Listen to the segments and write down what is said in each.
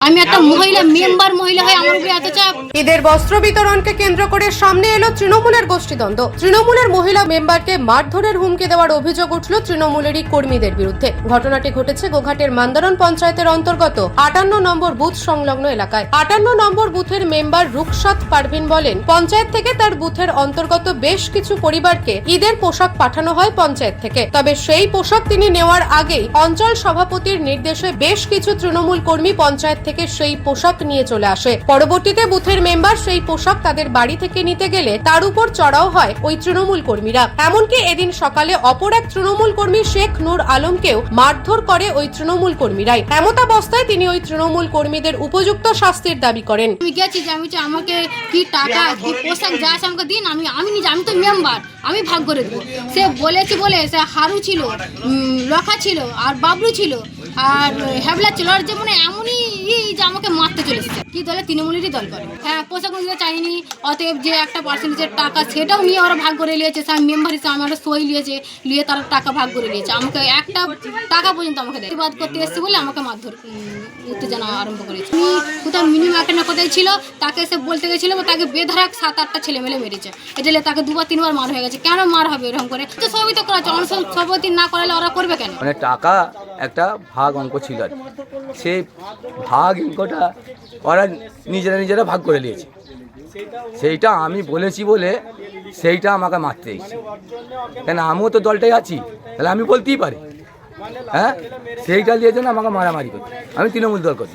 আমি একটা মহিলা মেম্বার মহিলা হয়ে আমার উপরে এত চাপ। ঈদের বস্ত্র বিতরণকে কেন্দ্র করে সামনে এলো তৃণমূলের গোষ্ঠীদ্বন্দ্ব। তৃণমূলের মহিলা মেম্বারকে মারধরের হুমকি দেওয়ার অভিযোগ উঠল তৃণমূলেরই কর্মীদের বিরুদ্ধে। ঘটনাটি ঘটেছে গোঘাটের মান্দারণ পঞ্চায়েতের অন্তর্গত 58 নম্বর বুথ সংলগ্ন এলাকায়। 58 নম্বর বুথের মেম্বার রুকসাত পারভিন বলেন, পঞ্চায়েত থেকে তার বুথের অন্তর্গত বেশ কিছু পরিবারকে ঈদের পোশাক পাঠানো হয় পঞ্চায়েত থেকে। তবে সেই পোশাক তিনি নেওয়ার আগেই অঞ্চল সভাপতির নির্দেশে বেশ কিছু তৃণমূল কর্মী পঞ্চায়েত থেকে সেই পোশাক নিয়ে চলে আসে। পরবর্তীতে বুথের মেম্বার সেই পোশাক তাদের বাড়ি থেকে নিতে গেলে তার উপর চড়াও হয় ওই তৃণমূল কর্মীরা। এমনকি এদিন সকালে অপর এক তৃণমূল কর্মী শেখ নূর আলমকেও মারধর করে ওই তৃণমূল কর্মীরাই। এমতাবস্থায় তিনি ওই তৃণমূল কর্মীদের উপযুক্ত শাস্তির দাবি করেন। আমি গেছি যে আমাকে কি টাকা কি পোশাক যা আছে আমাকে দিন, আমি তো মেম্বার, আমি ভাগ করে দেবো। সে বলেছি বলে সে হারু ছিল, লখা ছিল আর বাবলু ছিল আর হ্যাবলা ছিল, আর যে মানে এমনই যে আমাকে মারতে চলেছে। কি দলে? তৃণমূলেরই দল করে। হ্যাঁ, পোশাক দিতে চাইনি, অতএব যে একটা পার্সেন্টেজের টাকা সেটাও নিয়ে ওরা ভাগ করে নিয়েছে। আমি মেম্বার হিসেবে আমার সই নিয়ে তারা টাকা ভাগ করে নিয়েছে। আমাকে একটা টাকা পর্যন্ত আমাকে দেয়। প্রতিবাদ করতে এসছে বলে আমাকে মারধর উত্তেজনা আরম্ভ করেছে। কোথাও মিনিমাম একটা কোথায় ছিল, তাকে এসে বলতে গেছিল, তাকে বেধড়ক 7-8টা ছেলে মেলে মেরেছে। এটা তাকে 2-3 বার মার হয়ে গেছে। কেন মার হবে এরকম করে? তো সবই তো করা হচ্ছে, অনশন সভাপতি না করালে ওরা করবে কেন? মানে টাকা একটা ভাগ অঙ্ক ছিল, সেই ভাগ অঙ্কটা ওরা নিজেরা ভাগ করে নিয়েছে। সেইটা আমি বলেছি বলে সেইটা আমাকে মারতে এসেছে। কেন আমিও তো দলটাই আছি, তাহলে আমি বলতেই পারি। হ্যাঁ, সেইটা নিয়ে যেন আমাকে মারামারি করছে। আমি তৃণমূল দল করি।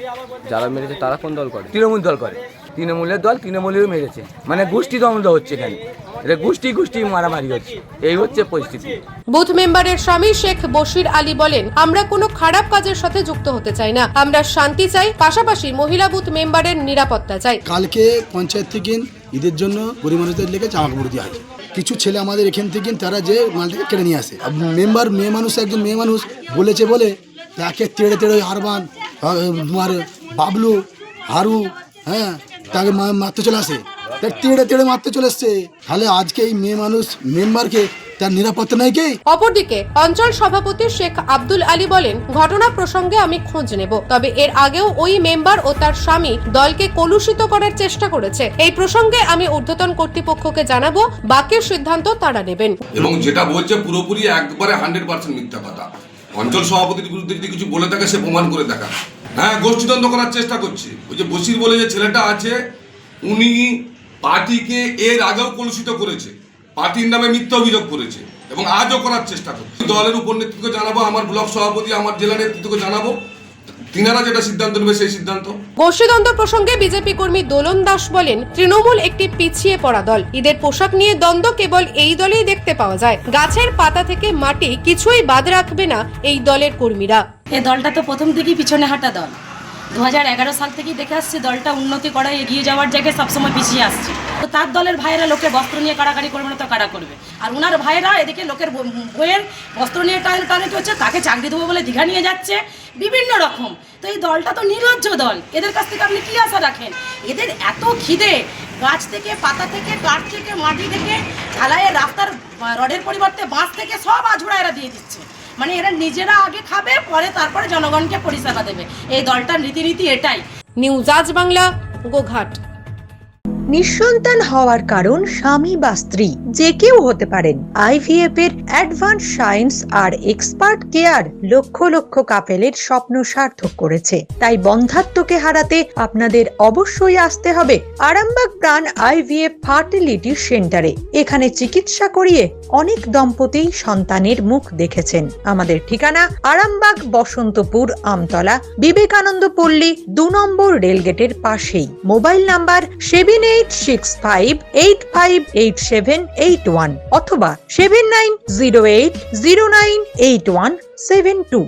যারা মেরেছে তারা কোন দল করে? তৃণমূল দল করে। তৃণমূলের দল তৃণমূলেও মেরেছে, মানে গোষ্ঠী দ্বন্দ্ব হচ্ছে এখানে। এটা গোষ্ঠী মারামারি হচ্ছে, এই হচ্ছে পরিস্থিতি। বুথ মেম্বারের স্বামী শেখ বশির আলী বলেন, আমরা কোনো খারাপ কাজের সাথে যুক্ত হতে চাই না, আমরা শান্তি চাই, পাশাপাশি মহিলা বুথ মেম্বারের নিরাপত্তা চাই। কালকে পঞ্চায়েত থেকে ঈদের জন্য গরিব মানুষদের লেগে জামা কাপড় দেওয়া হয়। কিছু ছেলে আমাদের এখান থেকে তারা যে মালটাকে কেড়ে নিয়ে আসে। মেম্বার একজন মেয়ে মানুষ বলেছে বলে তাকে তেড়ে হারবান তোমার বাবলু হারু, হ্যাঁ, তাকে মারতে চলে আসে, তেড়ে মারতে চলে আসছে। তাহলে আজকে এই মেয়ে মানুষ মেম্বারকে তার নিরাপত্তা নাই কে? অপরদিকে অঞ্চল সভাপতি শেখ আব্দুল আলী বলেন, ঘটনা প্রসঙ্গে আমি খোঁজ নেব, তবে এর আগেও ওই মেম্বার ও তার স্বামী দলকে কলুষিত করার চেষ্টা করেছে। এই প্রসঙ্গে আমি ঊর্ধ্বতন কর্তৃপক্ষকে জানাবো, বাকি সিদ্ধান্ত তারা নেবেন। এবং যেটা বলছে পুরোপুরি একবারে 100% মিথ্যা কথা। অঞ্চল সভাপতির বিরুদ্ধে যদি কিছু বলে থাকে সে প্রমাণ করে দেখা। হ্যাঁ, গোষ্ঠীদ্বন্দ্ব করার চেষ্টা করছে। ওই যে বশির বলে যে ছেলেটা আছে, উনি পার্টিকে এর আগেও কলুষিত করেছে, পার্টির নামে মিথ্যা অভিযোগ করেছে এবং আজও করার চেষ্টা করছে। দলের উপর নেতৃত্বকে জানাবো, আমার ব্লক সভাপতি, আমার জেলা নেতৃত্বকে জানাবো, তিনারা যেটা সিদ্ধান্ত নেবে সেই সিদ্ধান্ত। গোষ্ঠীদ্বন্দ্ব প্রসঙ্গে বিজেপি কর্মী দোলন দাস বলেন, তৃণমূল একটি পিছিয়ে পড়া দল। ঈদের পোশাক নিয়ে দ্বন্দ্ব কেবল এই দলেই দেখতে পাওয়া যায়। গাছের পাতা থেকে মাটি কিছুই বাদ রাখবে না এই দলের কর্মীরা। এই দলটা তো প্রথম থেকেই পিছনে হাঁটা দল। 2011 সাল থেকেই দেখে আসছে দলটা উন্নতি করায় এগিয়ে যাওয়ার জায়গায় সবসময় পিছিয়ে আসছে। তো তার দলের ভাইয়েরা লোকের বস্ত্র নিয়ে কাড়াকাড়ি করবে না তো কারা করবে? আর উনার ভাইয়েরা এদিকে লোকের বইয়ের বস্ত্র নিয়ে টানাটানি হচ্ছে, তাকে চাকরি দেবো বলে দীঘা নিয়ে যাচ্ছে, বিভিন্ন রকম। তো এই দলটা তো নির্লজ্জ দল। এদের কাছ থেকে আপনি কি আশা রাখেন? এদের এত খিদে, গাছ থেকে, পাতা থেকে, কাঠ থেকে, মাটি থেকে, ঢালাইয়ের রাস্তার রডের পরিবর্তে বাঁশ থেকে সব আঝুড়া এরা দিয়ে দিচ্ছে। মানে এরা নিজেরা আগে খাবে, পরে তারপরে জনগণকে পরিষেবা দেবে। এই দলটার রীতিনীতি এটাই। নিউজ আজ বাংলা, গোঘাট। নিঃসন্তান হওয়ার কারণ স্বামী বা স্ত্রী যে কেউ হতে পারেন। IVF এর অ্যাডভান্স সায়েন্স আর এক্সপার্ট কেয়ার লক্ষ লক্ষ কাপেলের স্বপ্ন সার্থক করেছে। তাই বন্ধাত্বকে হারাতে আপনাদের অবশ্যই আসতে হবে আরামবাগ প্রাণ IVF ফার্টিলিটি সেন্টারে। এখানে চিকিৎসা করিয়ে অনেক দম্পতি সন্তানের মুখ দেখেছেন। আমাদের ঠিকানা আরামবাগ বসন্তপুর আমতলা বিবেকানন্দ পল্লী 2 নম্বর রেলগেটের পাশেই। মোবাইল নাম্বার 7865858781 অথবা 7908098172।